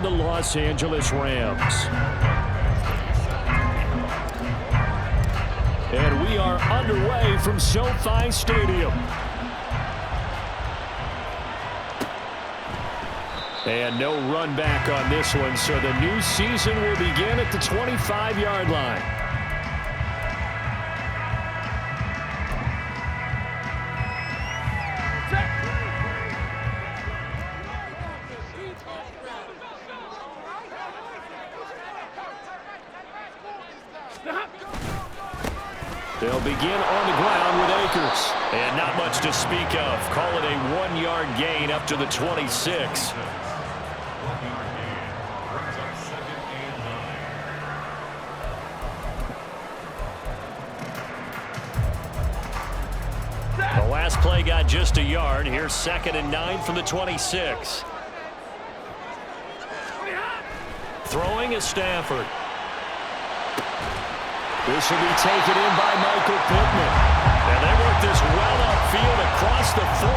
The Los Angeles Rams. And we are underway from SoFi Stadium. And no run back on this one, so the new season will begin at the 25-yard line. They'll begin on the ground with Akers. And not much to speak of. Call it a 1-yard gain up to the 26. The last play got just a yard. Here's 2nd and 9 from the 26. Throwing is Stafford. This will be taken in by Michael Pittman. And they work this well upfield across the 45.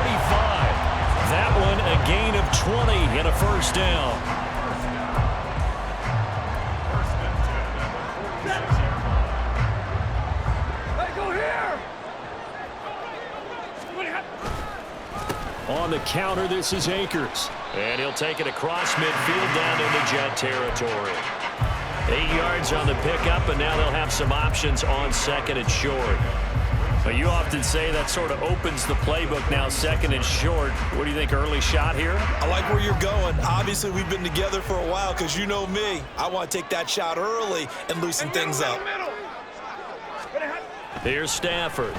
That one a gain of 20 and a first down. Go here. On the counter, this is Akers. And he'll take it across midfield down into Jet territory. 8 yards on the pickup, and now they'll have some options on 2nd and short. But you often say that sort of opens the playbook now, 2nd and short. What do you think, early shot here? I like where you're going. Obviously, we've been together for a while because you know me. I want to take that shot early and loosen things up. Here's Stafford.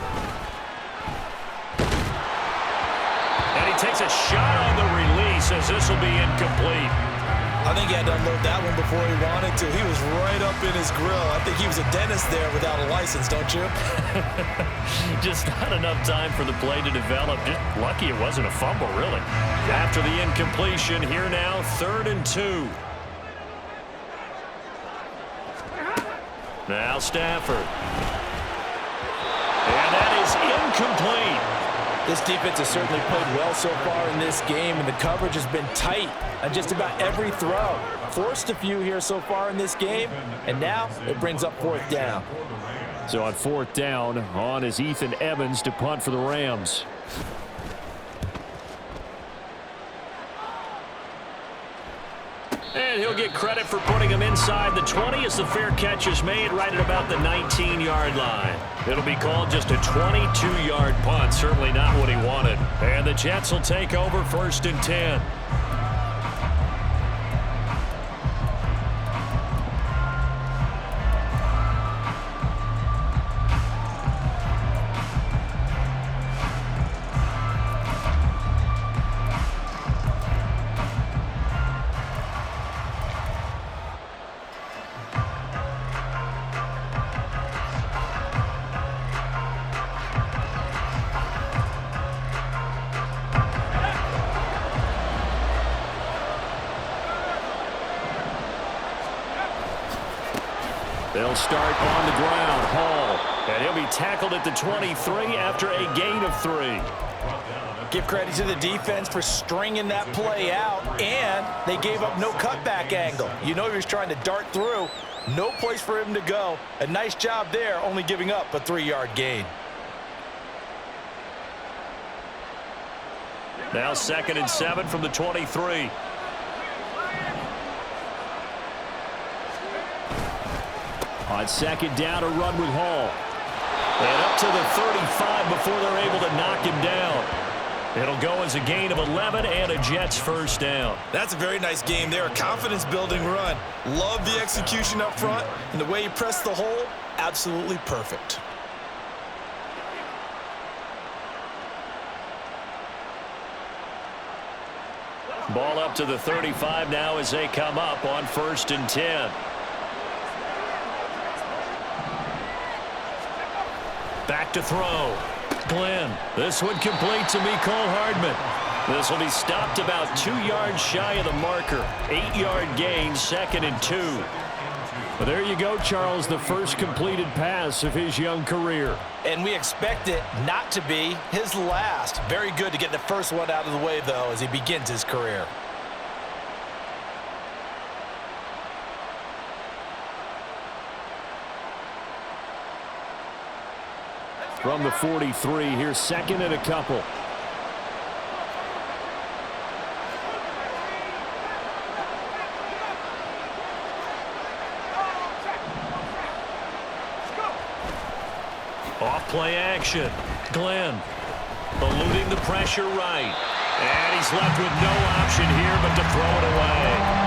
And he takes a shot on the release as this will be incomplete. I think he had to unload that one before he wanted to. He was right up in his grill. I think he was a dentist there without a license, don't you? Just not enough time for the play to develop. Just lucky it wasn't a fumble, really. After the incompletion, here now, 3rd and 2. Now Stafford. And that is incomplete. This defense has certainly played well so far in this game, and the coverage has been tight on just about every throw. Forced a few here so far in this game, and now it brings up 4th down. So on 4th down, on is Ethan Evans to punt for the Rams. And he'll get credit for putting him inside the 20 as the fair catch is made right at about the 19-yard line. It'll be called just a 22-yard punt. Certainly not what he wanted. And the Jets will take over 1st and 10. They'll start on the ground. Hall. And he'll be tackled at the 23 after a gain of 3. Give credit to the defense for stringing that play out, and they gave up no cutback angle. You know he was trying to dart through. No place for him to go. A nice job there, only giving up a 3-yard gain. Now 2nd and 7 from the 23. On 2nd down, a run with Hall. And up to the 35 before they're able to knock him down. It'll go as a gain of 11 and a Jets first down. That's a very nice game there. A confidence-building run. Love the execution up front, and the way he pressed the hole, absolutely perfect. Ball up to the 35 now as they come up on 1st and 10. Back to throw. Glenn. This one complete to Mecole Hardman. This will be stopped about 2 yards shy of the marker. 8-yard gain, 2nd and 2. Well, there you go, Charles, the first completed pass of his young career. And we expect it not to be his last. Very good to get the first one out of the way, though, as he begins his career. from the 43. Here's second and a couple. Off play action. Glenn eluding the pressure right. And he's left with no option here but to throw it away.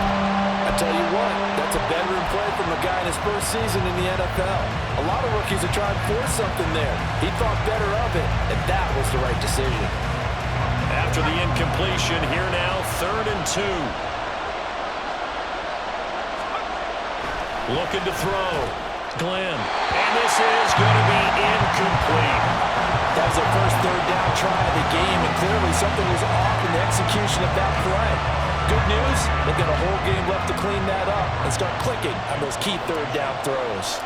I tell you what, that's a veteran play from a guy in his first season in the NFL. A lot of rookies are trying to force something there. He thought better of it, and that was the right decision. After the incompletion, here now, 3rd and 2. Looking to throw. Glenn. And this is going to be incomplete. That was their first 3rd down try of the game, and clearly something was off in the execution of that play. Good news, they've got a whole game left to clean that up and start clicking on those key 3rd down throws.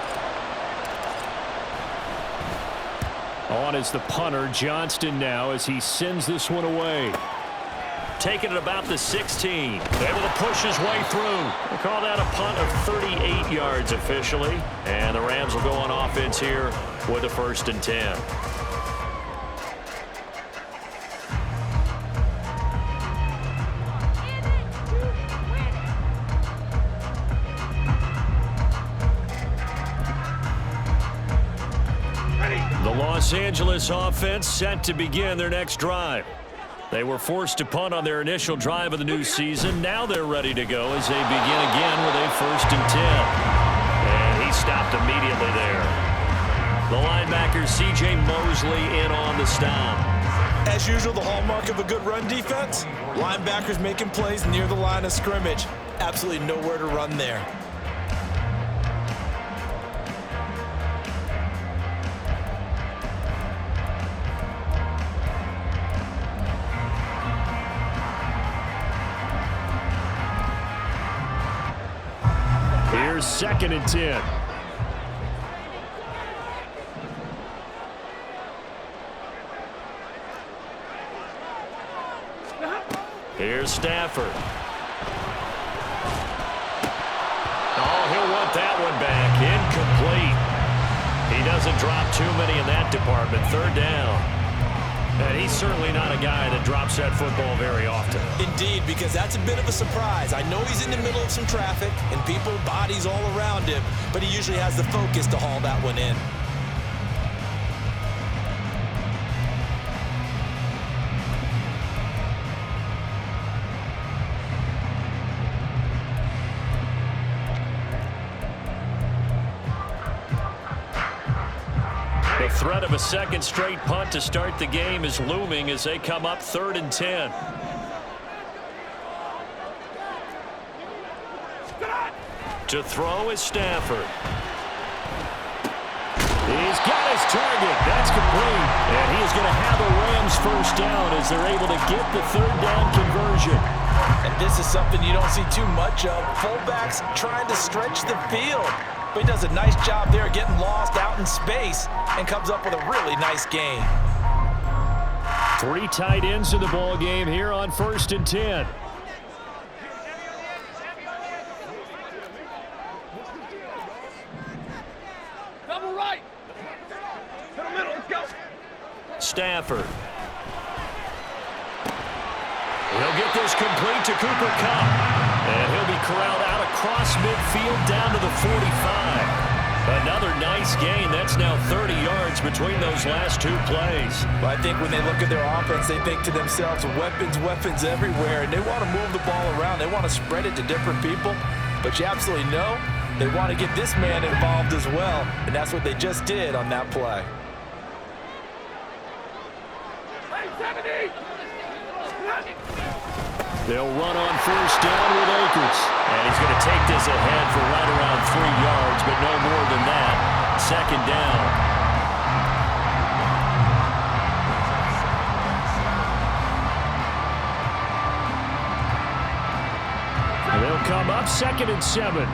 On is the punter, Johnston now, as he sends this one away. Taking it about the 16. Able to push his way through. They call that a punt of 38 yards officially. And the Rams will go on offense here with a 1st and 10. The Los Angeles offense set to begin their next drive. They were forced to punt on their initial drive of the new season. Now they're ready to go as they begin again with a 1st and 10. And he stopped immediately there. The linebacker C.J. Mosley in on the stop. As usual, the hallmark of a good run defense, linebackers making plays near the line of scrimmage. Absolutely nowhere to run there. Here's 2nd and 10. Here's Stafford. Oh, he'll want that one back. Incomplete. He doesn't drop too many in that department. 3rd down. And he's certainly not a guy that drops that football very often. Indeed, because that's a bit of a surprise. I know he's in the middle of some traffic and people, bodies all around him, but he usually has the focus to haul that one in. The threat of a 2nd straight punt to start the game is looming as they come up 3rd and 10. To throw is Stafford. He's got his target. That's complete. And he is going to have a Rams 1st down as they're able to get the 3rd down conversion. And this is something you don't see too much of. Fullbacks trying to stretch the field. But he does a nice job there getting lost out in space and comes up with a really nice gain. 3 tight ends in the ball game here on 1st and 10. Double right. To the middle. Let's go. Stafford. He'll get this complete to Cooper Kupp. And he'll be corralled out across midfield down to the 45. Another nice gain. That's now 30 yards between those last 2 plays. But I think when they look at their offense, they think to themselves, weapons, weapons everywhere. And they want to move the ball around. They want to spread it to different people. But you absolutely know they want to get this man involved as well. And that's what they just did on that play. Hey, 70! They'll run on 1st down with Akers. And he's going to take this ahead for right around 3 yards, but no more than that. 2nd down. And they'll come up 2nd and 7.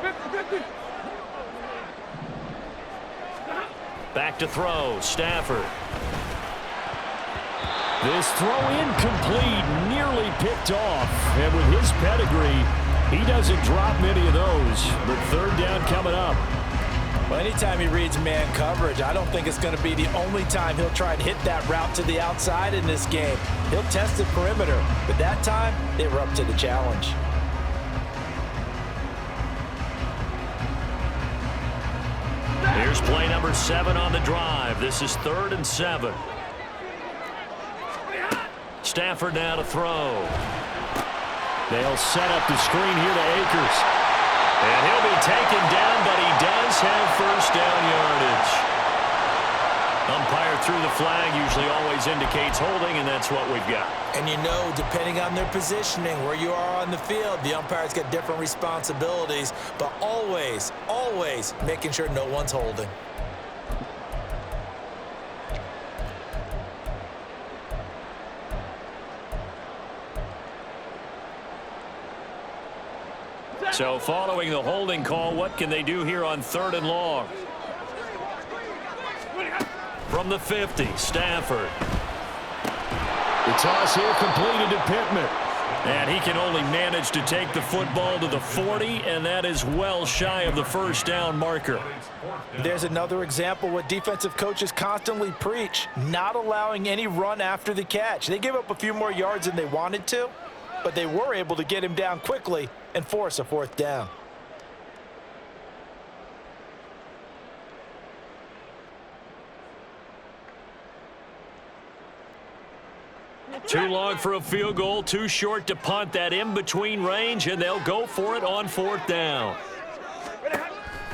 50-50. Back to throw. Stafford. This throw incomplete, nearly picked off. And with his pedigree, he doesn't drop many of those. But 3rd down coming up. Well, anytime he reads man coverage, I don't think it's going to be the only time he'll try and hit that route to the outside in this game. He'll test the perimeter, but that time, they were up to the challenge. Here's play number 7 on the drive. This is 3rd and 7. Stafford now to throw. They'll set up the screen here to Akers. And he'll be taken down, but he does have first down yardage. Umpire threw the flag, usually always indicates holding, and that's what we've got. And you know, depending on their positioning, where you are on the field, the umpire's got different responsibilities, but always, always making sure no one's holding. So following the holding call, what can they do here on 3rd and long? From the 50, Stafford. The toss here completed to Pittman. And he can only manage to take the football to the 40, and that is well shy of the first down marker. There's another example what defensive coaches constantly preach, not allowing any run after the catch. They gave up a few more yards than they wanted to, but they were able to get him down quickly and force a 4th down. Too long for a field goal, too short to punt. That in-between range, and they'll go for it on 4th down.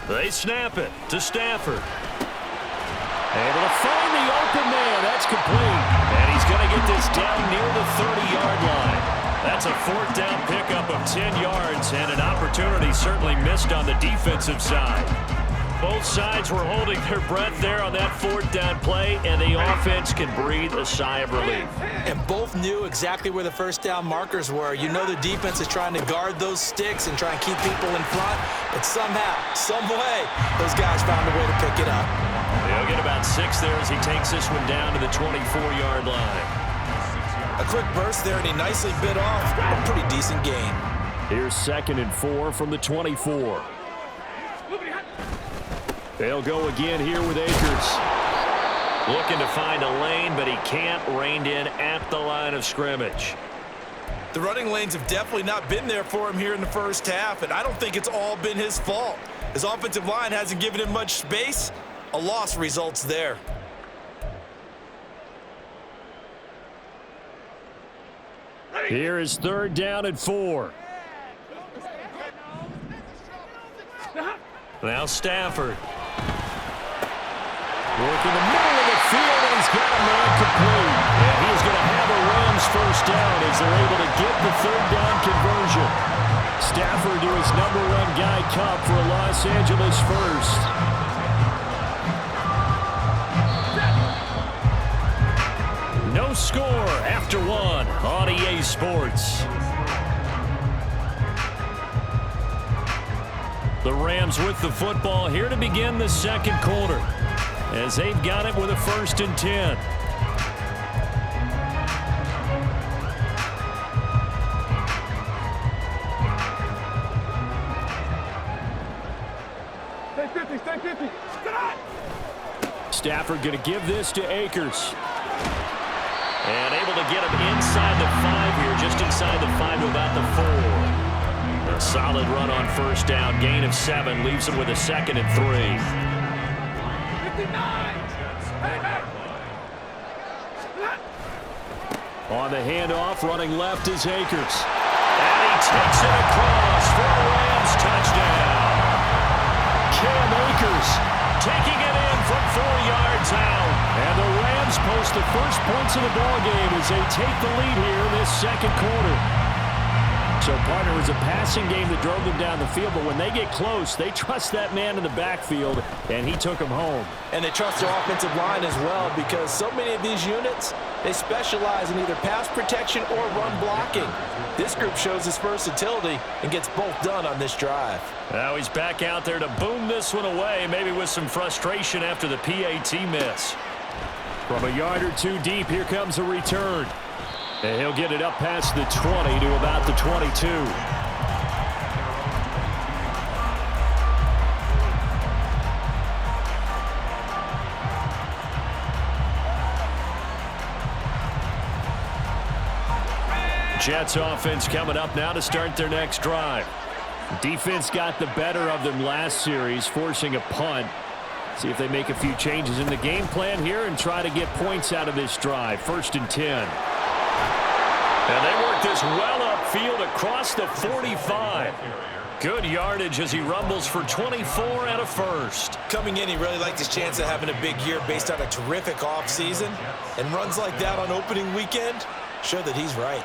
They snap it to Stafford. Able to find the open man. That's complete. And he's going to get this down near the 30-yard line. That's a 4th down pickup of 10 yards, and an opportunity certainly missed on the defensive side. Both sides were holding their breath there on that 4th down play, and the offense can breathe a sigh of relief. And both knew exactly where the first down markers were. You know the defense is trying to guard those sticks and try and keep people in front, but somehow, some way, those guys found a way to pick it up. He'll get about 6 there as he takes this one down to the 24-yard line. A quick burst there, and he nicely bit off a pretty decent gain. Here's 2nd and 4 from the 24. They'll go again here with Akers. Looking to find a lane, but he can't. Reined in at the line of scrimmage. The running lanes have definitely not been there for him here in the first half, and I don't think it's all been his fault. His offensive line hasn't given him much space. A loss results there. Here is 3rd down and 4. Now Stafford. Working the middle of the field, and he's got a man complete. And he's going to have a Rams first down as they're able to get the 3rd down conversion. Stafford to his #1 guy Cup for a Los Angeles first. No score after 1 on EA Sports. The Rams with the football here to begin the 2nd quarter, as they've got it with a 1st and 10. Stay 50. Stafford going to give this to Akers. And able to get him inside the 5 here, just inside the 5 to about the 4. A solid run on first down. Gain of 7 leaves him with a 2nd and 3. 59. On the handoff, running left is Akers. And he takes it across for a Rams touchdown. Cam Akers taking it in from 4 yards out. And the Rams post the first points of the ballgame as they take the lead here in this 2nd quarter. So, partner, it was a passing game that drove them down the field, but when they get close, they trust that man in the backfield, and he took them home. And they trust their offensive line as well, because so many of these units, they specialize in either pass protection or run blocking. This group shows its versatility and gets both done on this drive. Now he's back out there to boom this one away, maybe with some frustration after the PAT miss. From a yard or 2 deep, here comes a return. And he'll get it up past the 20 to about the 22. Jets offense coming up now to start their next drive. Defense got the better of them last series, forcing a punt. See if they make a few changes in the game plan here and try to get points out of this drive. 1st and 10. And they work this well upfield across the 45. Good yardage as he rumbles for 24 and a first. Coming in, he really liked his chance of having a big year based on a terrific offseason. And runs like that on opening weekend show that he's right.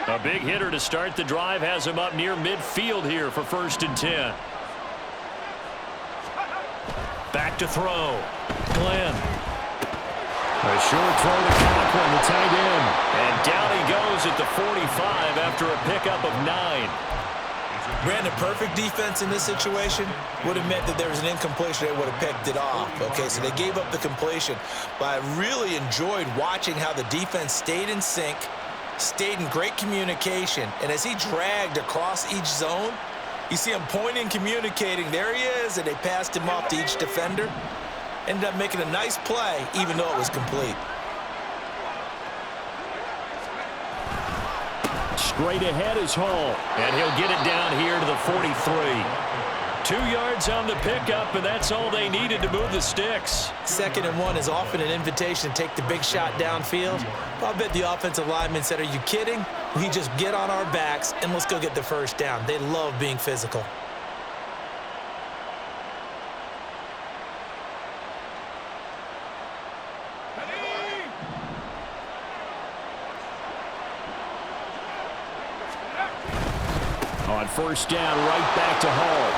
A big hitter to start the drive has him up near midfield here for 1st and 10. Back to throw. Glenn. A short throw to Conklin, the tight end. And down he goes at the 45 after a pickup of 9. Ran a perfect defense in this situation. Would have meant that there was an incompletion. They would have picked it off. Okay, so they gave up the completion. But I really enjoyed watching how the defense stayed in sync, stayed in great communication. And as he dragged across each zone, you see him pointing, communicating. There he is, and they passed him off to each defender. Ended up making a nice play, even though it was complete. Straight ahead is Hall, and he'll get it down here to the 43. 2 yards on the pickup, and that's all they needed to move the sticks. 2nd and 1 is often an invitation to take the big shot downfield. I bet the offensive lineman said, "Are you kidding? We just get on our backs and let's go get the first down." They love being physical. On 1st down, right back to Hall.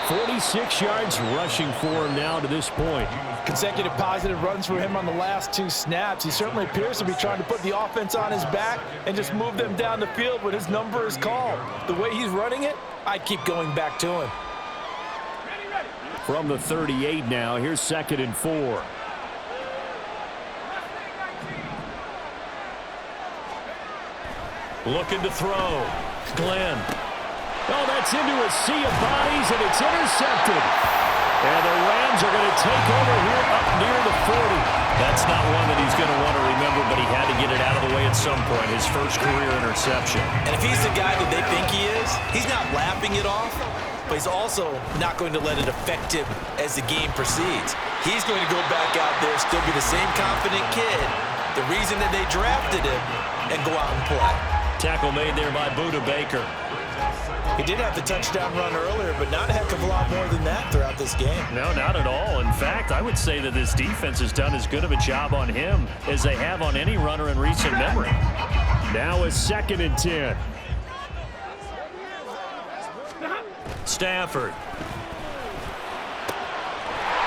46 yards rushing for him now to this point. Consecutive positive runs for him on the last 2 snaps. He certainly appears to be trying to put the offense on his back and just move them down the field when his number is called. The way he's running it, I'd keep going back to him. From the 38 now, here's 2nd and 4. Looking to throw. Glenn. Oh, that's into a sea of bodies, and it's intercepted. And the Rams are going to take over here up near the 40. That's not one that he's going to want to remember, but he had to get it out of the way at some point, his first career interception. And if he's the guy that they think he is, he's not laughing it off, but he's also not going to let it affect him as the game proceeds. He's going to go back out there, still be the same confident kid, the reason that they drafted him, and go out and play. Tackle made there by Buda Baker. He did have the touchdown run earlier, but not a heck of a lot more than that throughout this game. No, not at all. In fact, I would say that this defense has done as good of a job on him as they have on any runner in recent memory. Now it's 2nd and 10. Stafford.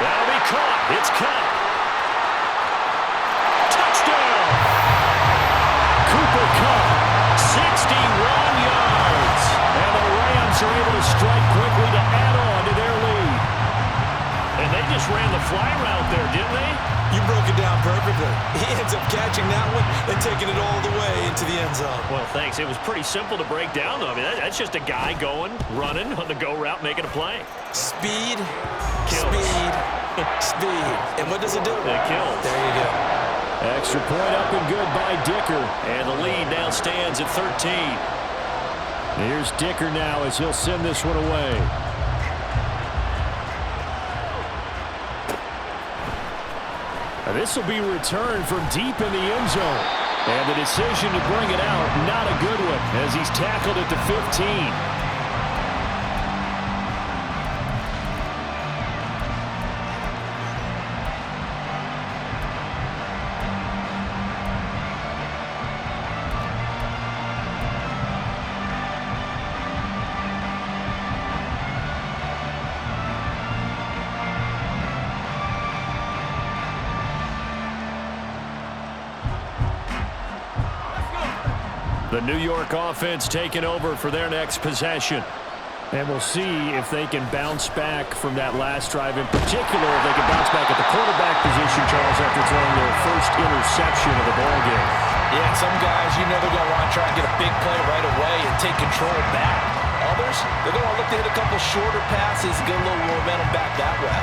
That'll be caught. It's caught. Touchdown! Cooper Kupp, 61 yards. And the Rams are able to strike quickly to add on to their lead. And they just ran the fly route there, didn't they? You broke it down perfectly. He ends up catching that one and taking it all the way into the end zone. Well, thanks. It was pretty simple to break down, though. I mean, that's just a guy going, running on the go route, making a play. Speed, Kills. speed, speed. And what does it do? It kills. There you go. Extra point up and good by Dicker. And the lead now stands at 13. Here's Dicker now as he'll send this one away. And this will be returned from deep in the end zone. And the decision to bring it out, not a good one, as he's tackled at the 15. The New York offense taking over for their next possession. And we'll see if they can bounce back from that last drive. In particular, if they can bounce back at the quarterback position, Charles, after throwing their first interception of the ballgame. Yeah, some guys, you know they're going to want to try and get a big play right away and take control back. Others, they're going to look to hit a couple shorter passes, get a little momentum back that way.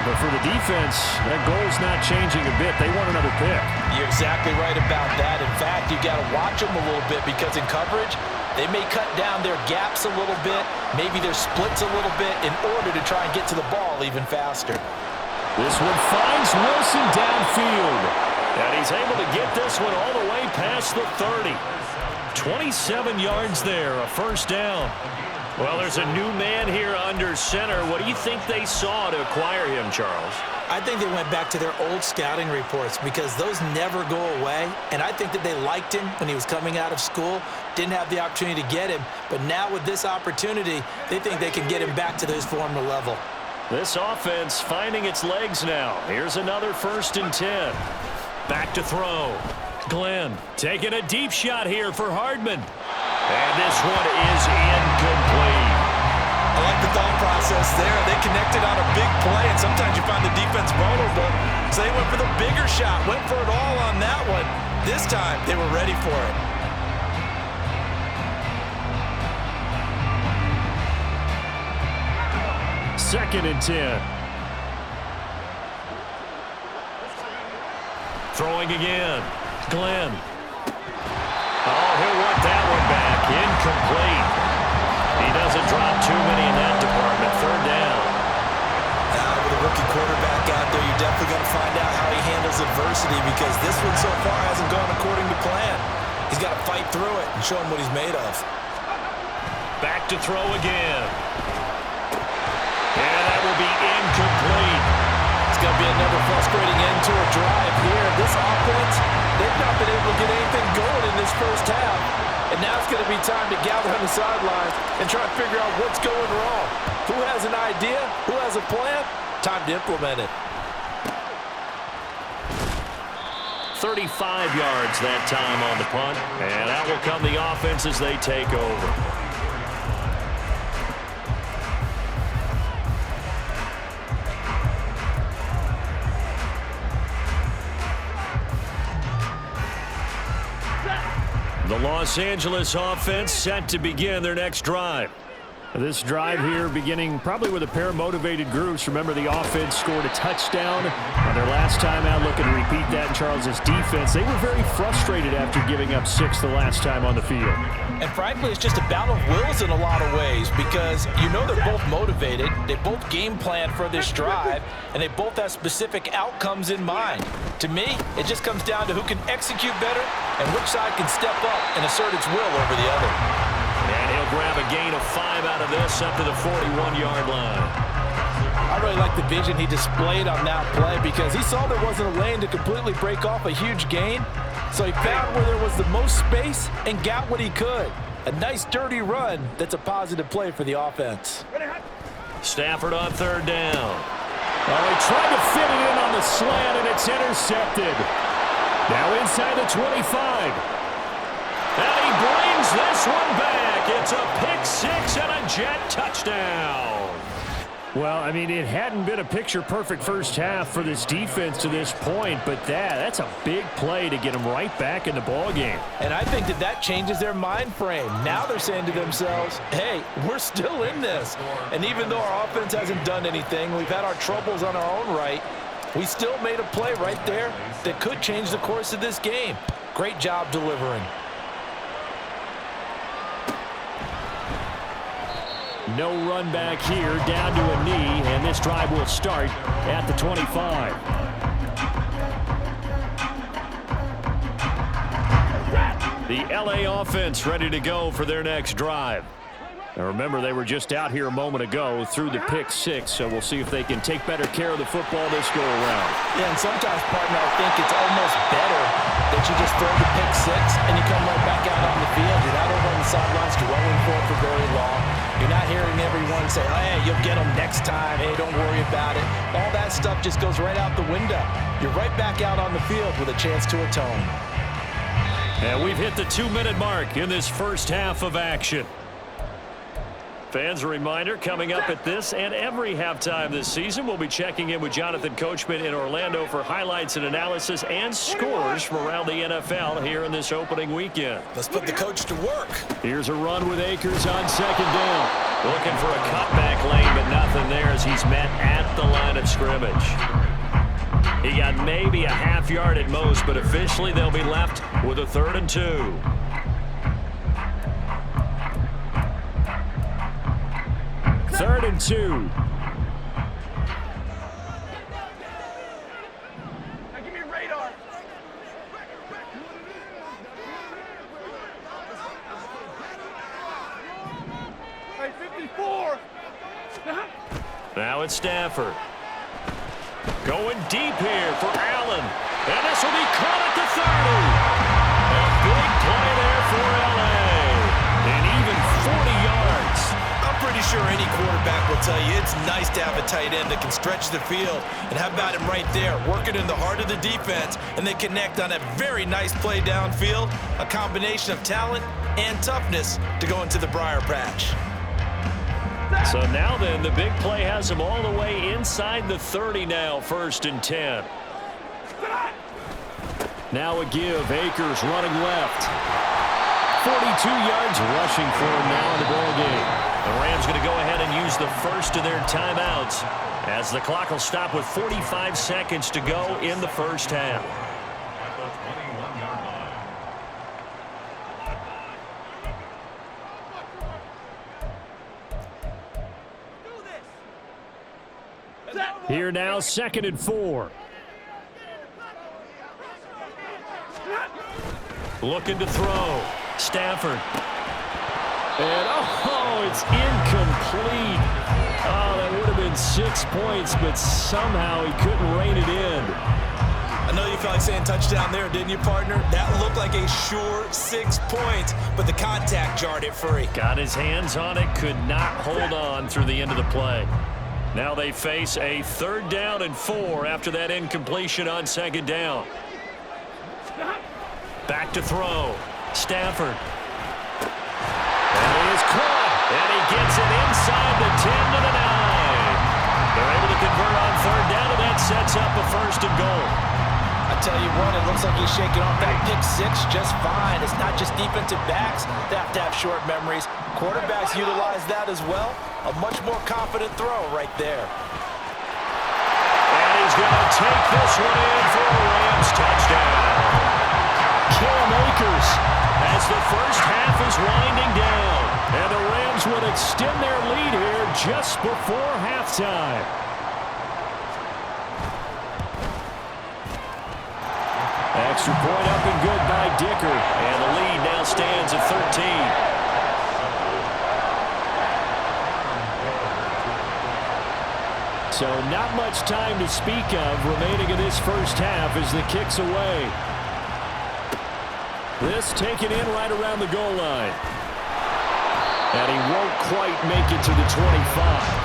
But for the defense, that goal's not changing a bit. They want another pick. You're exactly right about that. In fact, you got to watch them a little bit because in coverage, they may cut down their gaps a little bit, maybe their splits a little bit in order to try and get to the ball even faster. This one finds Wilson downfield. And he's able to get this one all the way past the 30. 27 yards there, a first down. Well, there's a new man here under center. What do you think they saw to acquire him, Charles? I think they went back to their old scouting reports because those never go away. And I think that they liked him when he was coming out of school, didn't have the opportunity to get him. But now with this opportunity, they think they can get him back to his former level. This offense finding its legs now. Here's another 1st and 10. Back to throw. Glenn taking a deep shot here for Hardman. And this one is incomplete. I like the thought process there. They connected on a big play, and sometimes you find the defense vulnerable. So they went for the bigger shot, went for it all on that one. This time, they were ready for it. Second and 10. Throwing again. Glenn. Oh, he'll want that one back. Incomplete. He doesn't drop too many in that department. 3rd down. Now, with a rookie quarterback out there, you're definitely going to find out how he handles adversity because this one so far hasn't gone according to plan. He's got to fight through it and show him what he's made of. Back to throw again. And that will be incomplete. It's going to be another frustrating end to a drive here. This offense, they've not been able to get anything going in this first half. And now it's going to be time to gather on the sidelines and try to figure out what's going wrong. Who has an idea? Who has a plan? Time to implement it. 35 yards that time on the punt. And that will come the offense as they take over. The Los Angeles offense set to begin their next drive. This drive here beginning probably with a pair of motivated groups. Remember, the offense scored a touchdown on their last time out. Looking to repeat that in Charles's defense. They were very frustrated after giving up 6 the last time on the field. And frankly, it's just a battle of wills in a lot of ways because you know they're both motivated. They both game plan for this drive, and they both have specific outcomes in mind. To me, it just comes down to who can execute better and which side can step up and assert its will over the other. And he'll grab a gain of 5 out of this up to the 41-yard line. I really like the vision he displayed on that play because he saw there wasn't a lane to completely break off a huge gain. So he found where there was the most space and got what he could. A nice dirty run that's a positive play for the offense. Stafford on 3rd down. Oh, he tried to fit it in on the slant, and it's intercepted. Now inside the 25. And he brings this one back. It's a pick-6 and a Jet touchdown. Well, I mean, it hadn't been a picture-perfect first half for this defense to this point, but that's a big play to get them right back in the ballgame. And I think that changes their mind frame. Now they're saying to themselves, hey, we're still in this. And even though our offense hasn't done anything, we've had our troubles on our own right, we still made a play right there that could change the course of this game. Great job delivering. No run back here, down to a knee, and this drive will start at the 25. The LA offense ready to go for their next drive. Now remember, they were just out here a moment ago through the pick-6, so we'll see if they can take better care of the football this go around. Yeah, and sometimes, partner, I think it's almost better that you just throw the pick-6 and you come right back out on the field. You're not over on the sidelines dwelling for it for very long. You're not hearing everyone say, hey, you'll get them next time. Hey, don't worry about it. All that stuff just goes right out the window. You're right back out on the field with a chance to atone. And we've hit the 2-minute mark in this first half of action. Fans, a reminder, coming up at this and every halftime this season, we'll be checking in with Jonathan Coachman in Orlando for highlights and analysis and scores from around the NFL here in this opening weekend. Let's put the coach to work. Here's a run with Akers on second down. Looking for a cutback lane, but nothing there as he's met at the line of scrimmage. He got maybe a half yard at most, but officially they'll be left with a 3rd and 2. Third and 2. Now give me a radar. Hey, 54. Now it's Stafford. Going deep here for Allen. And this will be caught at the 30. A big play there for L.A. And even 40 yards. I'm pretty sure any quarterback will tell you it's nice to have a tight end that can stretch the field. And how about him right there, working in the heart of the defense, and they connect on a very nice play downfield, a combination of talent and toughness to go into the briar patch. So now then, the big play has him all the way inside the 30 now, 1st and 10. Now a give, Akers running left. 42 yards rushing for him now in the ball game. The Rams going to go ahead and use the first of their timeouts as the clock will stop with 45 seconds to go in the first half. Here now, 2nd and 4. Looking to throw. Stafford. And, it's incomplete. Oh, that would have been 6 points, but somehow he couldn't rein it in. I know you felt like saying touchdown there, didn't you, partner? That looked like a sure 6 points, but the contact jarred it free. Got his hands on it, could not hold on through the end of the play. Now they face a 3rd down and 4 after that incompletion on 2nd down. Back to throw. Stafford. And he is caught. And he gets it inside the 10 to the 9. They're able to convert on 3rd down, and that sets up a 1st and goal. I tell you what, it looks like he's shaking off that pick 6 just fine. It's not just defensive backs that have to have short memories. Quarterbacks utilize that as well. A much more confident throw right there. And he's going to take this one in for a Rams touchdown. Cam Akers as the first half is winding down. And the Rams would extend their lead here just before halftime. Extra point up and good by Dicker. And the lead now stands at 13. So not much time to speak of remaining in this first half as the kick's away. This taken in right around the goal line. And he won't quite make it to the 25.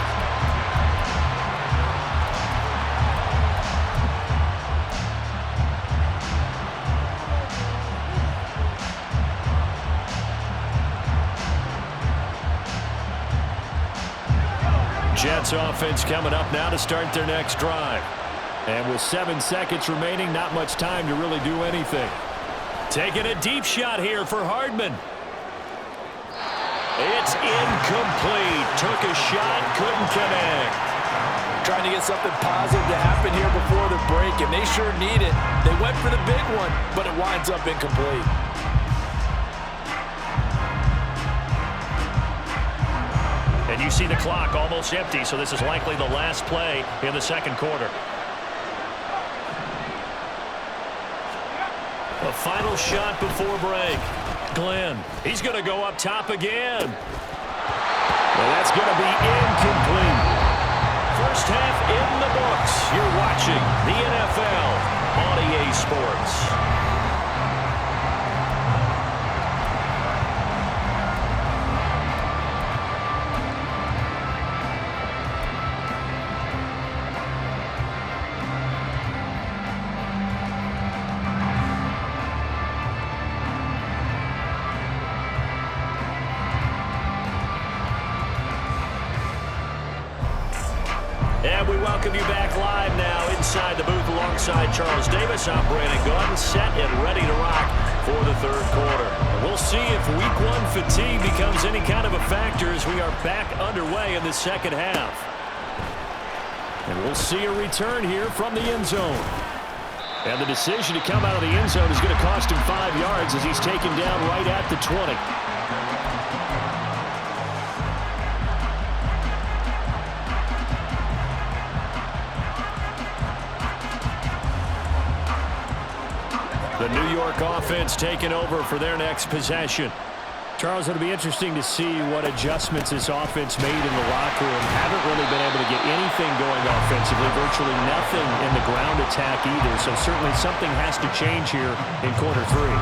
Jets offense coming up now to start their next drive. And with 7 seconds remaining, not much time to really do anything. Taking a deep shot here for Hardman. It's incomplete. Took a shot, couldn't connect. Trying to get something positive to happen here before the break, and they sure need it. They went for the big one, but it winds up incomplete. And you see the clock almost empty, so this is likely the last play in the second quarter. A final shot before break. Glenn, he's going to go up top again. Well, that's going to be incomplete. First half in the books. You're watching the NFL on EA Sports. welcome you back live now inside the booth alongside Charles Davis. I'm Brandon Gordon, set and ready to rock for the third quarter. We'll see if week one fatigue becomes any kind of a factor as we are back underway in the second half. And we'll see a return here from the end zone. And the decision to come out of the end zone is going to cost him 5 yards as he's taken down right at the 20. The New York offense taking over for their next possession. Charles, it'll be interesting to see what adjustments this offense made in the locker room. Haven't really been able to get anything going offensively, virtually nothing in the ground attack either. So certainly something has to change here in quarter three.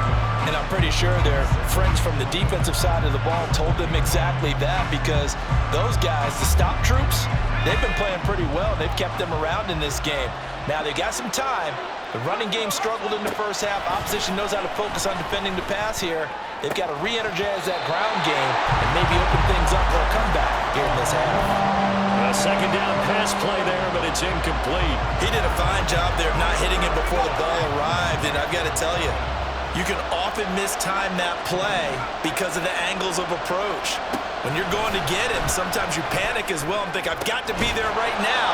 And I'm pretty sure their friends from the defensive side of the ball told them exactly that, because those guys, the stop troops, they've been playing pretty well. They've kept them around in this game. Now they got some time. The running game struggled in the first half. Opposition knows how to focus on defending the pass here. They've got to re-energize that ground game and maybe open things up for a comeback here in this half. A second down pass play there, but it's incomplete. He did a fine job there of not hitting it before the ball arrived, and I've got to tell you, you can often mistime that play because of the angles of approach. When you're going to get him, sometimes you panic as well and think, I've got to be there right now.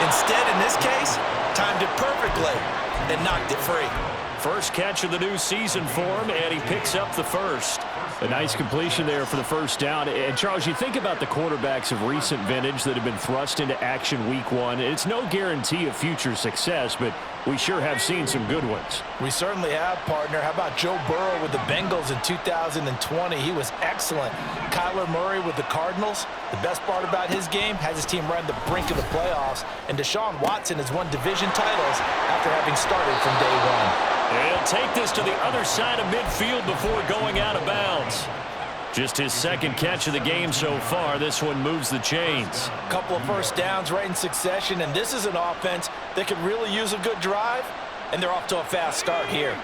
Instead, in this case, timed it perfectly and knocked it free. First catch of the new season for him, and he picks up the first. A nice completion there for the first down. And, Charles, you think about the quarterbacks of recent vintage that have been thrust into action week one. It's no guarantee of future success, but we sure have seen some good ones. We certainly have, partner. How about Joe Burrow with the Bengals in 2020? He was excellent. Kyler Murray with the Cardinals. The best part about his game, has his team right on the brink of the playoffs. And Deshaun Watson has won division titles after having started from day one. He'll take this to the other side of midfield before going out of bounds. Just his second catch of the game so far. This one moves the chains. A couple of first downs right in succession, and this is an offense that could really use a good drive, and they're off to a fast start here.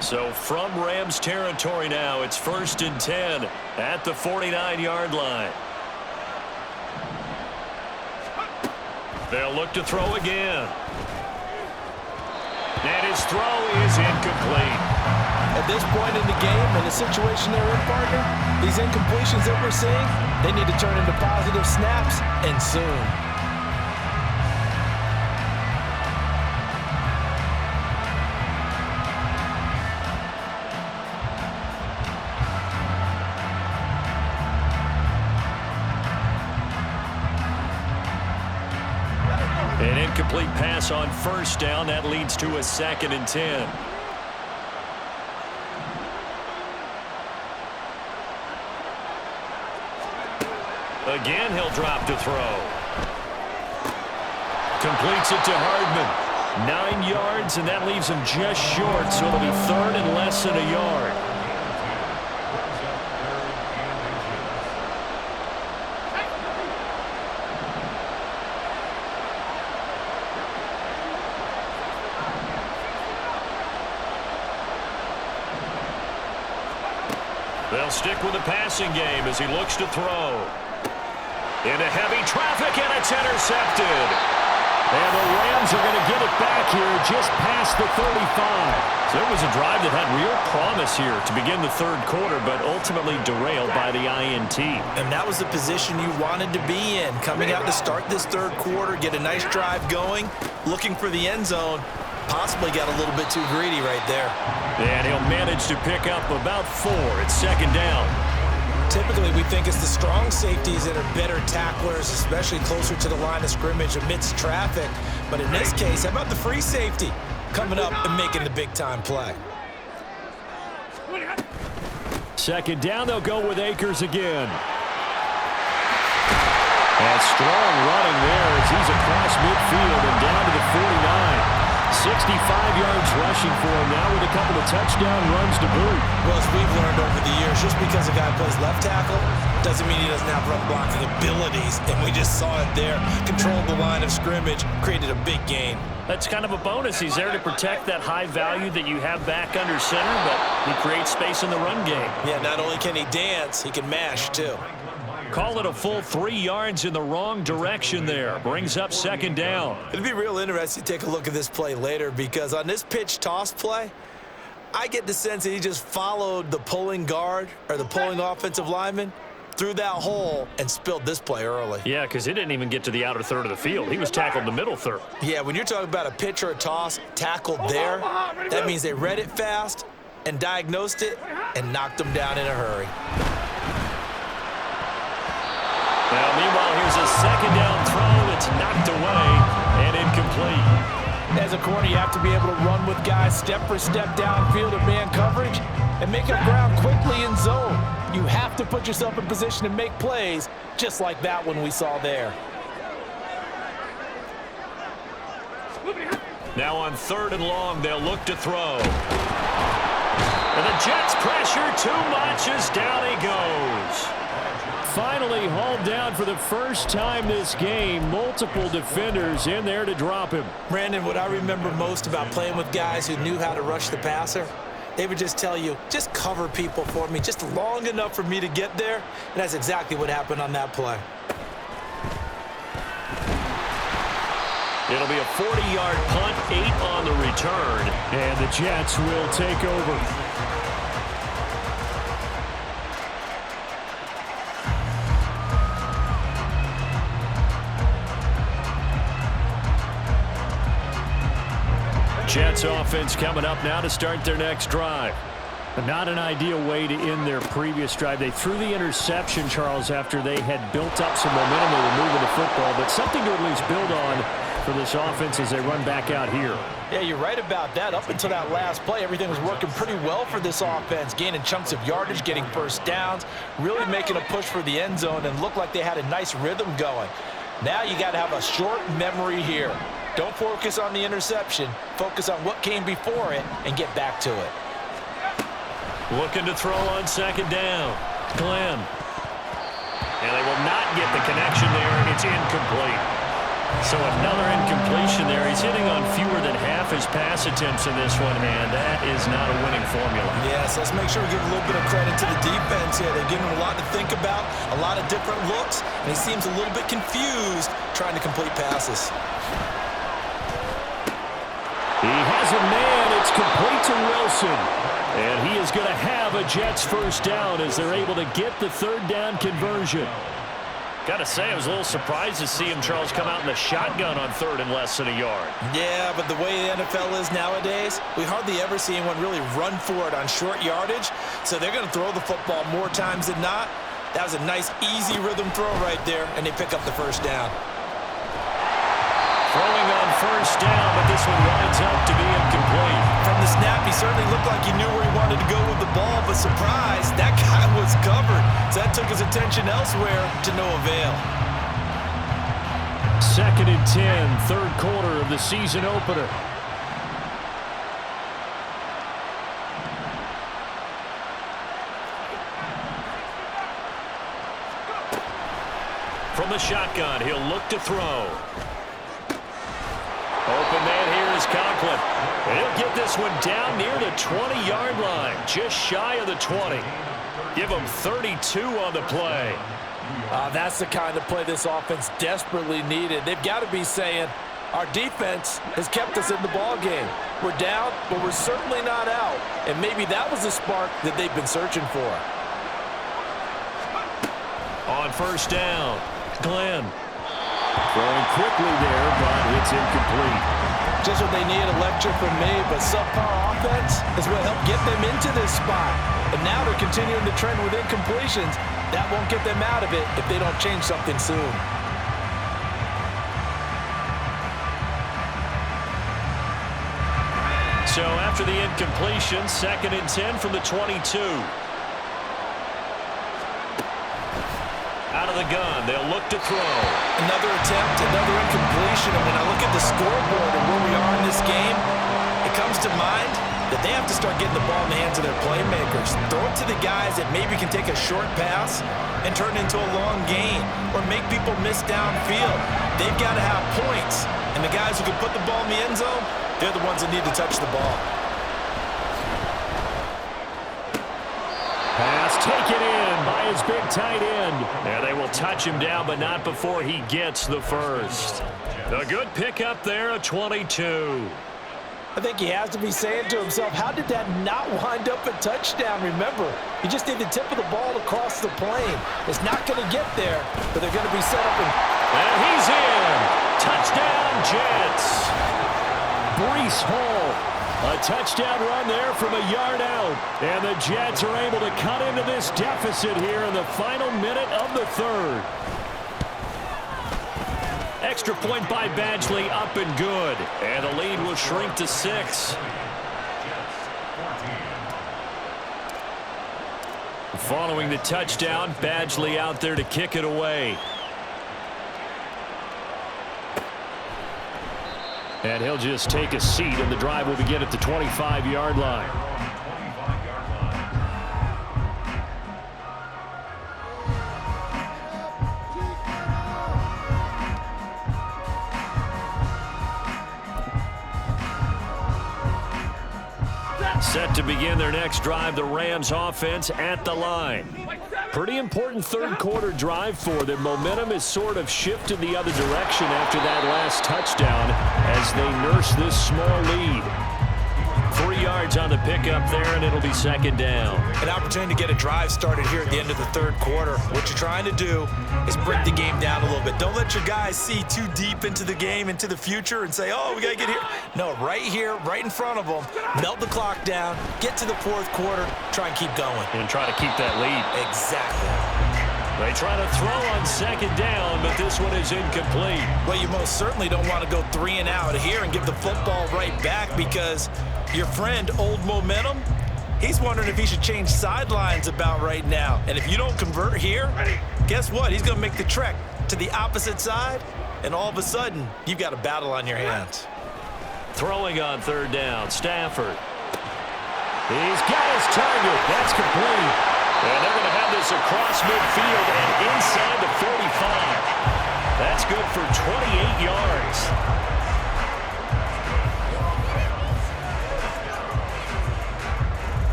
So from Rams territory now, it's 1st and 10 at the 49-yard line. They'll look to throw again. And his throw is incomplete. At this point in the game, in the situation they're in, partner, these incompletions that we're seeing, they need to turn into positive snaps, and soon. An incomplete pass on first down. That leads to a 2nd and 10. Again, he'll drop to throw. Completes it to Hardman. 9 yards, and that leaves him just short, so it'll be 3rd and less than a yard. They'll stick with the passing game as he looks to throw. Into heavy traffic, and it's intercepted. And the Rams are going to get it back here just past the 35. So it was a drive that had real promise here to begin the third quarter, but ultimately derailed by the INT. And that was the position you wanted to be in, coming out to start this third quarter, get a nice drive going, looking for the end zone. Possibly got a little bit too greedy right there. And he'll manage to pick up about 4. It's 2nd down. Typically, we think it's the strong safeties that are better tacklers, especially closer to the line of scrimmage amidst traffic. But in this case, how about the free safety coming up and making the big-time play? 2nd down, they'll go with Akers again. And strong running there as he's across midfield and down to the 49. 65 yards rushing for him now with a couple of touchdown runs to boot. Well, as we've learned over the years, just because a guy plays left tackle doesn't mean he doesn't have run blocking abilities. And we just saw it there. Controlled the line of scrimmage, created a big gain. That's kind of a bonus. He's there to protect that high value that you have back under center, but he creates space in the run game. Yeah, not only can he dance, he can mash too. Call it a full 3 yards in the wrong direction there. Brings up second down. It'd be real interesting to take a look at this play later, because on this pitch toss play, I get the sense that he just followed the pulling guard or the pulling offensive lineman through that hole and spilled this play early. Yeah, because he didn't even get to the outer third of the field. He was tackled in the middle third. Yeah, when you're talking about a pitch or a toss tackled there, that means they read it fast and diagnosed it and knocked him down in a hurry. Now, meanwhile, here's a second down throw. It's knocked away and incomplete. As a corner, you have to be able to run with guys step for step downfield in man coverage and make up ground quickly in zone. You have to put yourself in position to make plays, just like that one we saw there. Now on 3rd and long, they'll look to throw. And the Jets pressure too much as down he goes. Finally hauled down for the first time this game. Multiple defenders in there to drop him. Brandon, what I remember most about playing with guys who knew how to rush the passer, they would just tell you, just cover people for me, just long enough for me to get there. And that's exactly what happened on that play. It'll be a 40-yard punt, 8 on the return. And the Jets will take over. Jets offense coming up now to start their next drive. Not an ideal way to end their previous drive. They threw the interception, Charles, after they had built up some momentum. They were moving the football, but something to at least build on for this offense as they run back out here. Yeah, you're right about that. Up until that last play, everything was working pretty well for this offense, gaining chunks of yardage, getting first downs, really making a push for the end zone, and looked like they had a nice rhythm going. Now you got to have a short memory here. Don't focus on the interception. Focus on what came before it and get back to it. Looking to throw on 2nd down. Glenn. And they will not get the connection there, and it's incomplete. So another incompletion there. He's hitting on fewer than half his pass attempts in this one, and that is not a winning formula. Yes, let's make sure we give a little bit of credit to the defense here. They're giving him a lot to think about, a lot of different looks, and he seems a little bit confused trying to complete passes. He has a man. It's complete to Wilson. And he is going to have a Jets first down as they're able to get the 3rd down conversion. Got to say, I was a little surprised to see him, Charles, come out in the shotgun on 3rd and less than a yard. Yeah, but the way the NFL is nowadays, we hardly ever see anyone really run for it on short yardage. So they're going to throw the football more times than not. That was a nice, easy rhythm throw right there, and they pick up the first down. Throwing on 1st down, but this one winds up to be incomplete. From the snap, he certainly looked like he knew where he wanted to go with the ball, but surprise, that guy was covered. So that took his attention elsewhere to no avail. 2nd and 10, 3rd quarter of the season opener. From the shotgun, he'll look to throw. Open man here is Conklin. And he'll get this one down near the 20-yard line, just shy of the 20. Give him 32 on the play. That's the kind of play this offense desperately needed. They've got to be saying, our defense has kept us in the ball game. We're down, but we're certainly not out. And maybe that was the spark that they've been searching for. On 1st down, Glenn. Throwing quickly there, but it's incomplete. Just what they need, a lecture from me, but subpar offense is what helped get them into this spot. And now they're continuing the trend with incompletions. That won't get them out of it if they don't change something soon. So after the incompletion, 2nd and 10 from the 22. Out of the gun, they'll look to throw. Another attempt, another incompletion. And when I look at the scoreboard and where we are in this game, it comes to mind that they have to start getting the ball in the hands of their playmakers. Throw it to the guys that maybe can take a short pass and turn it into a long gain or make people miss downfield. They've got to have points. And the guys who can put the ball in the end zone, they're the ones that need to touch the ball. Pass taken in by his big tight end. And they will touch him down, but not before he gets the first. A good pickup there, a 22. I think he has to be saying to himself, how did that not wind up a touchdown? Remember, you just need the tip of the ball across the plane. It's not going to get there, but they're going to be set up. And he's in. Touchdown, Jets. Breece Hall, a touchdown run there from a yard out. And the Jets are able to cut into this deficit here in the final minute of the third. Extra point by Badgley, up and good. And the lead will shrink to 6. Following the touchdown, Badgley out there to kick it away. And he'll just take a seat, and the drive will begin at the 25-yard line. Set to begin their next drive, the Rams offense at the line. Pretty important third quarter drive for them. Momentum has sort of shifted the other direction after that last touchdown as they nurse this small lead. 3 yards on the pickup there, and it'll be second down. An opportunity to get a drive started here at the end of the third quarter. What you're trying to do is break the game down a little bit. Don't let your guys see too deep into the game, into the future, and say, oh, we got to get here. No, right here, right in front of them, melt the clock down, get to the fourth quarter, try and keep going. And try to keep that lead. Exactly. They try to throw on second down, but this one is incomplete. Well, you most certainly don't want to go 3 and out here and give the football right back, because your friend, Old Momentum, he's wondering if he should change sidelines about right now. And if you don't convert here, guess what? He's going to make the trek to the opposite side, and all of a sudden, you've got a battle on your hands. Throwing on third down, Stafford. He's got his target. That's complete. And they're going to have this across midfield and inside the 45. That's good for 28 yards.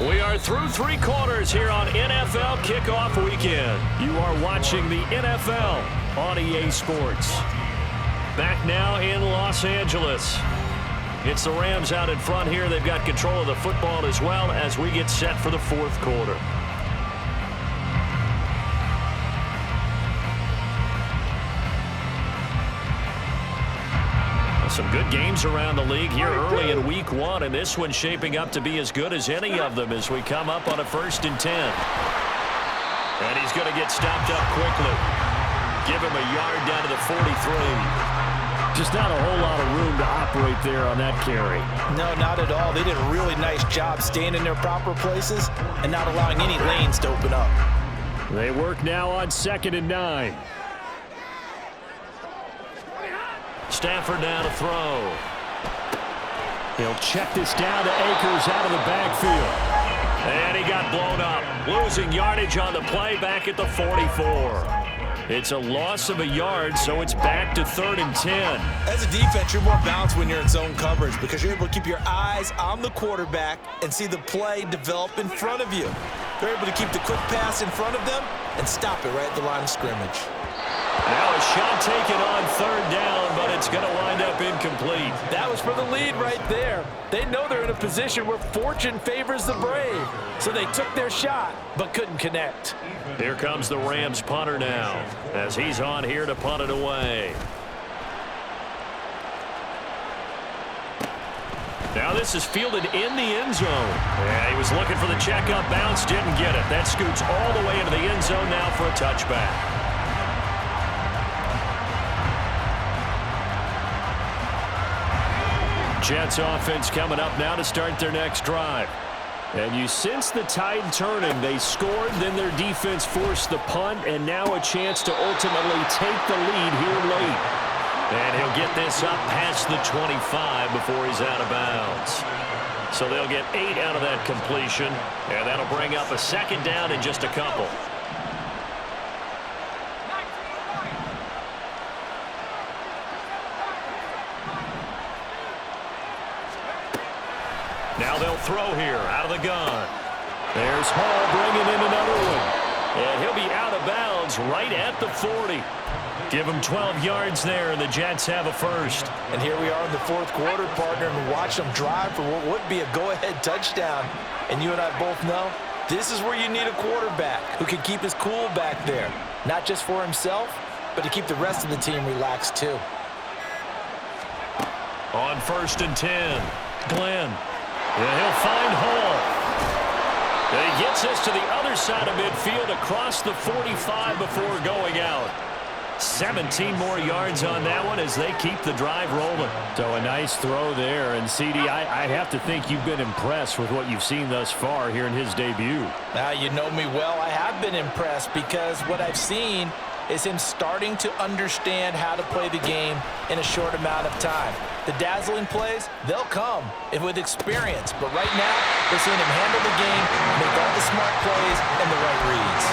We are through 3 quarters here on NFL Kickoff Weekend. You are watching the NFL on EA Sports. Back now in Los Angeles. It's the Rams out in front here. They've got control of the football as well as we get set for the fourth quarter. Some good games around the league here early in week 1, and this one's shaping up to be as good as any of them as we come up on a 1st and 10. And he's going to get stopped up quickly. Give him a yard down to the 43. Just not a whole lot of room to operate there on that carry. No, not at all. They did a really nice job staying in their proper places and not allowing any lanes to open up. They work now on 2nd and 9. Stafford now to throw. He'll check this down to Akers out of the backfield. And he got blown up. Losing yardage on the play back at the 44. It's a loss of a yard, so it's back to 3rd and 10. As a defense, you're more balanced when you're in zone coverage because you're able to keep your eyes on the quarterback and see the play develop in front of you. They're able to keep the quick pass in front of them and stop it right at the line of scrimmage. Now a shot taken on 3rd down, but it's going to wind up incomplete. That was for the lead right there. They know they're in a position where fortune favors the brave. So they took their shot, but couldn't connect. Here comes the Rams punter now, as he's on here to punt it away. Now this is fielded in the end zone. Yeah, he was looking for the checkup bounce, didn't get it. That scoots all the way into the end zone now for a touchback. Jets offense coming up now to start their next drive. And you sense the tide turning. They scored, then their defense forced the punt, and now a chance to ultimately take the lead here late. And he'll get this up past the 25 before he's out of bounds. So they'll get 8 out of that completion, and that'll bring up a 2nd down in just a couple. Now they'll throw here out of the gun. There's Hall bringing in another one. And he'll be out of bounds right at the 40. Give him 12 yards there, and the Jets have a first. And here we are in the fourth quarter, partner, and watch them drive for what would be a go-ahead touchdown. And you and I both know this is where you need a quarterback who can keep his cool back there. Not just for himself, but to keep the rest of the team relaxed too. On 1st and 10, Glenn. And he'll find Hall. And he gets us to the other side of midfield across the 45 before going out. 17 more yards on that one as they keep the drive rolling. So a nice throw there. And, CD, I have to think you've been impressed with what you've seen thus far here in his debut. Now, you know me well. I have been impressed because what I've seen is him starting to understand how to play the game in a short amount of time. The dazzling plays, they'll come with experience. But right now, we're seeing him handle the game, make all the smart plays and the right reads.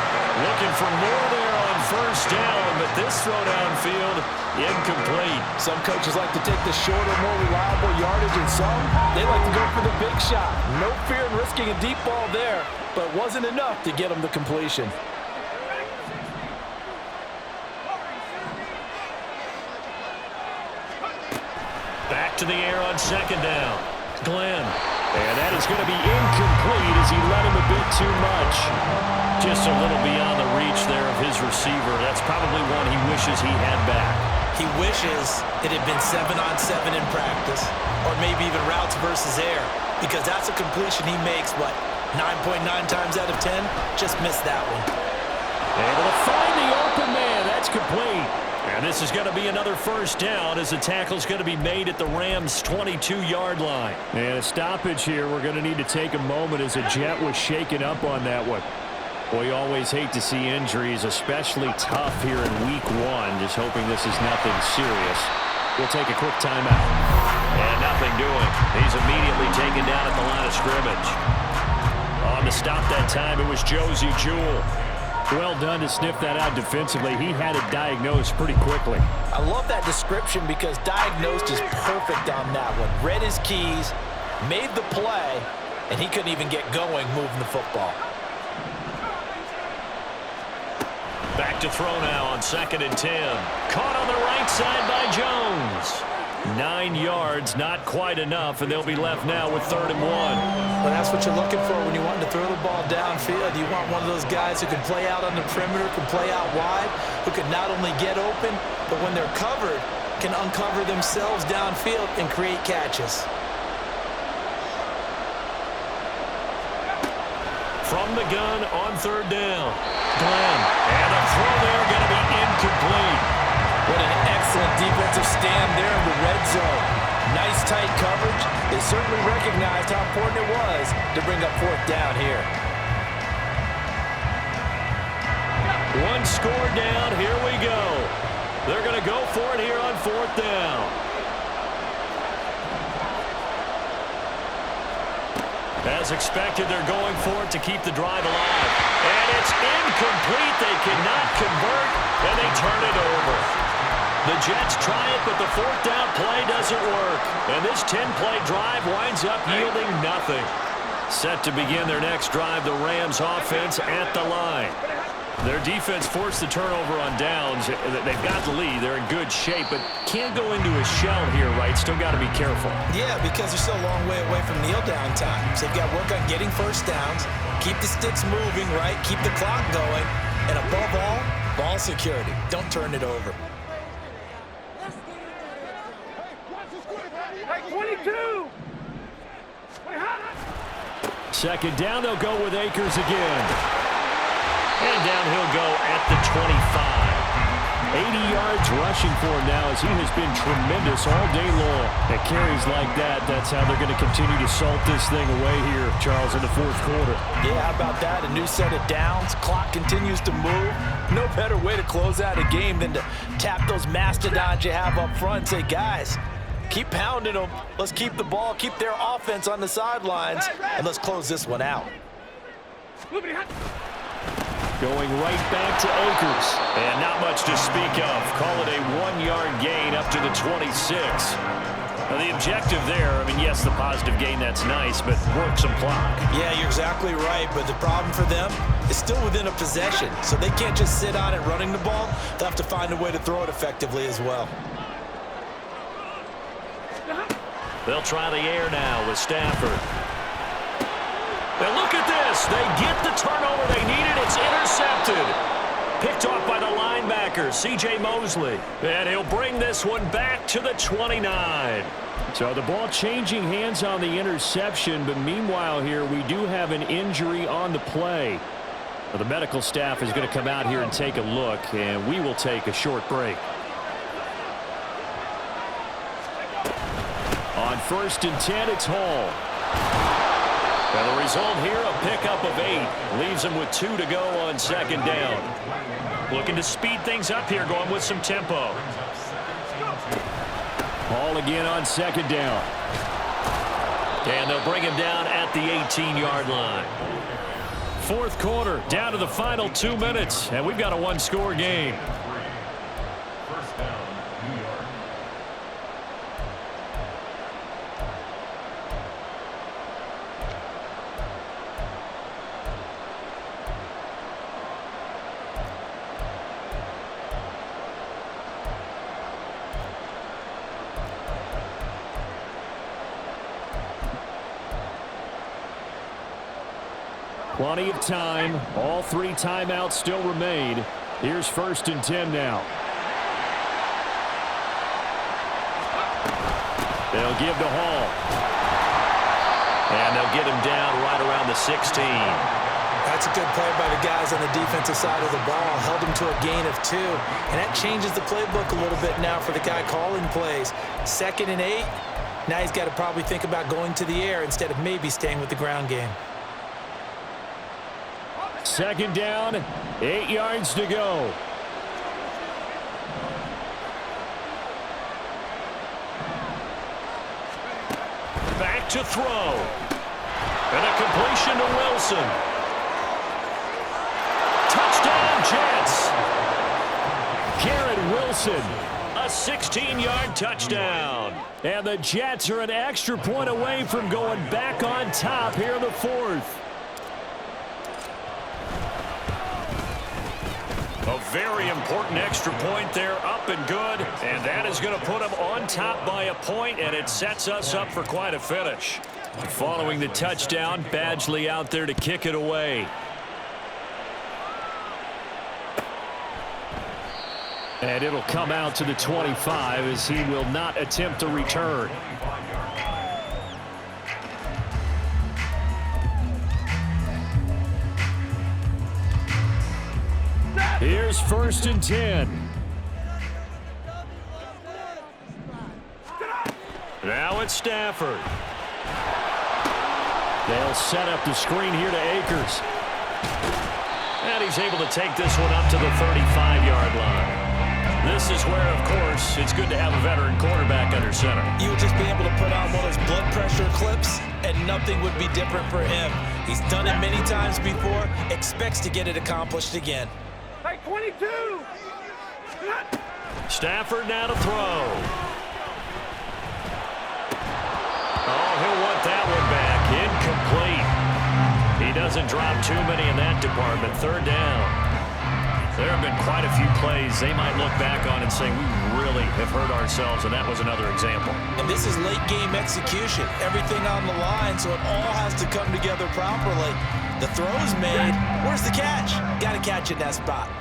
Looking for more there on 1st down, but this throw downfield, incomplete. Some coaches like to take the shorter, more reliable yardage, and some, they like to go for the big shot. No fear in risking a deep ball there, but it wasn't enough to get him the completion. Back to the air on 2nd down. Glenn. And that is going to be incomplete as he let him a bit too much. Just a little beyond the reach there of his receiver. That's probably one he wishes he had back. He wishes it had been 7-on-7 in practice, or maybe even routes versus air, because that's a completion he makes, what, 9.9 times out of 10? Just missed that one. Able to find the open man. That's complete. And this is going to be another 1st down as the tackle's going to be made at the Rams' 22-yard line. And a stoppage here. We're going to need to take a moment as a Jet was shaken up on that one. Well, you always hate to see injuries, especially tough here in week 1. Just hoping this is nothing serious. We'll take a quick timeout. And nothing doing. He's immediately taken down at the line of scrimmage. On the stop that time, it was Josie Jewell. Well done to sniff that out defensively. He had it diagnosed pretty quickly. I love that description because diagnosed is perfect on that one. Read his keys, made the play, and he couldn't even get going moving the football. Back to throw now on 2nd and 10. Caught on the right side by Jones. 9 yards, not quite enough, and they'll be left now with 3rd and 1. Well, that's what you're looking for when you want to throw the ball downfield. You want one of those guys who can play out on the perimeter, can play out wide, who can not only get open, but when they're covered, can uncover themselves downfield and create catches. From the gun on 3rd down. Glenn. And a throw there going to be incomplete. What an excellent defensive stand there in the red zone. Nice tight coverage. They certainly recognized how important it was to bring up 4th down here. One score down. Here we go. They're going to go for it here on 4th down. As expected, they're going for it to keep the drive alive. And it's incomplete. They cannot convert, and they turn it over. The Jets try it, but the 4th down play doesn't work. And this 10-play drive winds up yielding nothing. Set to begin their next drive, the Rams offense at the line. Their defense forced the turnover on downs. They've got the lead. They're in good shape, but can't go into a shell here, right? Still got to be careful. Yeah, because they're still a long way away from kneel-down time. So they've got to work on getting 1st downs, keep the sticks moving, right? Keep the clock going, and above all, ball security. Don't turn it over. 22! 2nd down, they'll go with Akers again. And down he'll go at the 25. 80 yards rushing for him now as he has been tremendous all day long. At carries like that, that's how they're going to continue to salt this thing away here, Charles, in the 4th quarter. Yeah, how about that? A new set of downs. Clock continues to move. No better way to close out a game than to tap those mastodons you have up front and say, guys, keep pounding them. Let's keep the ball, keep their offense on the sidelines, and let's close this one out. Going right back to Akers. And not much to speak of. Call it a 1-yard gain up to the 26. The objective there, I mean, yes, the positive gain, that's nice, but work some clock. Yeah, you're exactly right, but the problem for them is still within a possession, so they can't just sit on it running the ball. They'll have to find a way to throw it effectively as well. They'll try the air now with Stafford. Now look at this. They get the turnover they needed. It's intercepted. Picked off by the linebacker, C.J. Mosley. And he'll bring this one back to the 29. So the ball changing hands on the interception, but meanwhile here we do have an injury on the play. Well, the medical staff is going to come out here and take a look, and we will take a short break. On 1st and 10, it's Hall. And the result here, a pickup of 8. Leaves him with 2 to go on 2nd down. Looking to speed things up here, going with some tempo. Hall again on 2nd down. And they'll bring him down at the 18-yard line. 4th quarter, down to the final 2 minutes, and we've got a one-score game. Plenty of time. All 3 timeouts still remain. Here's 1st and 10 now. They'll give to Hall. And they'll get him down right around the 16. That's a good play by the guys on the defensive side of the ball. Held him to a gain of 2. And that changes the playbook a little bit now for the guy calling plays. 2nd and 8. Now he's got to probably think about going to the air instead of maybe staying with the ground game. 2nd down, 8 yards to go. Back to throw. And a completion to Wilson. Touchdown, Jets. Garrett Wilson. A 16-yard touchdown. And the Jets are an extra point away from going back on top here in the 4th. A very important extra point there, up and good, and that is going to put them on top by a point, and it sets us up for quite a finish. Following the touchdown, Badgley out there to kick it away. And it'll come out to the 25 as he will not attempt a return. Here's 1st and 10. Now it's Stafford. They'll set up the screen here to Akers. And he's able to take this one up to the 35-yard line. This is where, of course, it's good to have a veteran quarterback under center. You would just be able to put on one of those blood pressure clips, and nothing would be different for him. He's done it many times before, expects to get it accomplished again. Hey, 22! Stafford now to throw. Oh, he'll want that one back. Incomplete. He doesn't drop too many in that department. 3rd down. There have been quite a few plays they might look back on and say, we really have hurt ourselves, and that was another example. And this is late-game execution. Everything on the line, so it all has to come together properly. The throw's made. Where's the catch? Got to catch it in that spot.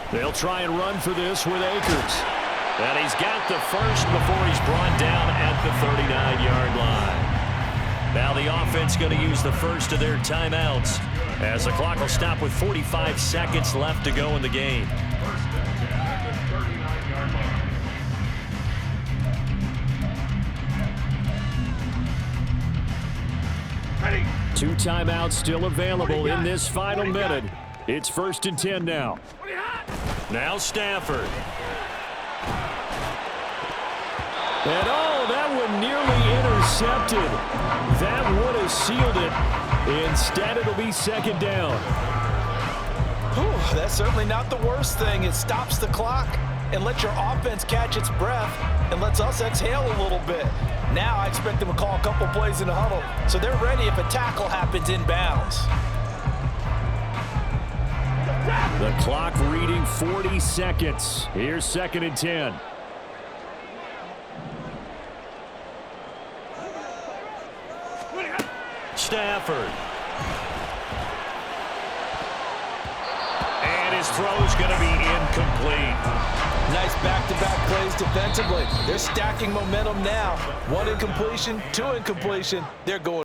They'll try and run for this with Akers. And he's got the first before he's brought down at the 39-yard line. Now the offense going to use the first of their timeouts as the clock will stop with 45 seconds left to go in the game. Ready. 2 timeouts still available in this final minute. It's 1st and 10 now. Now Stafford. And oh, that one nearly intercepted. That would have sealed it. Instead, it'll be 2nd down. Whew, that's certainly not the worst thing. It stops the clock. and let your offense catch its breath and lets us exhale a little bit. Now I expect them to call a couple plays in the huddle so they're ready if a tackle happens inbounds. The clock reading 40 seconds. Here's 2nd and 10. Stafford. And his throw's going to be incomplete. Nice back-to-back plays defensively. They're stacking momentum now. 1 incompletion, 2 incompletion. They're going